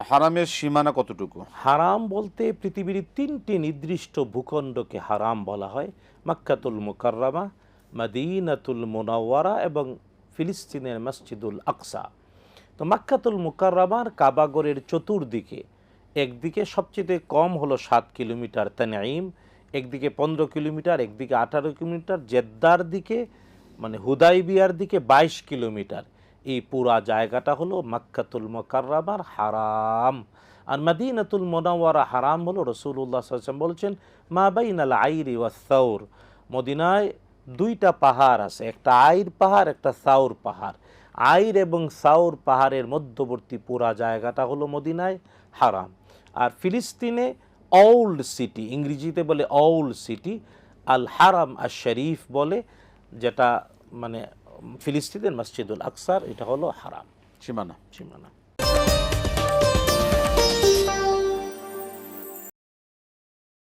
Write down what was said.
হারামের সীমানা কতটুকু? হারাম বলতে পৃথিবীর তিনটি নির্দিষ্ট ভূখণ্ডকে হারাম বলা হয়: মক্কাতুল মুকাররমা, মদিনাতুল মুনাওয়ারা এবং ফিলিস্তিনের মসজিদুল আকসা। তো মক্কাতুল মুকাররমার কাবাগরের চতুর্দিকে, একদিকে সবচেয়ে কম হলো 7 কিলোমিটার তানঈম, একদিকে 15 কিলোমিটার, একদিকে 18 কিলোমিটার, জেদ্দার দিকে মানে হুদাইবিয়ার দিকে 22 কিলোমিটার। এই পুরা জায়গাটা হলো মক্কাতুল মুকাররমার হারাম। আর মদিনাতুল মুনাওয়ারা হারাম হলো, রাসূলুল্লাহ সাল্লাল্লাহু আলাইহি ওয়াসাল্লাম বলছেন, মা বাইনাল আইরি ওয়াস সাউর, মদিনায় দুইটা পাহাড় আছে, একটা আইর পাহাড়, একটা সাউর পাহাড়। আইর এবং সাউর পাহাড়ের মধ্যবর্তী পুরা জায়গাটা হলো মদিনায় হারাম। আর ফিলিস্তিনে ওল্ড সিটি, ইংরেজিতে বলে ওল্ড সিটি, আল হারাম আশ শরীফ বলে, যেটা মানে ফিলিস্তিনের মসজিদুল আকসার, এটা হলো হারাম সীমানা। সীমানা।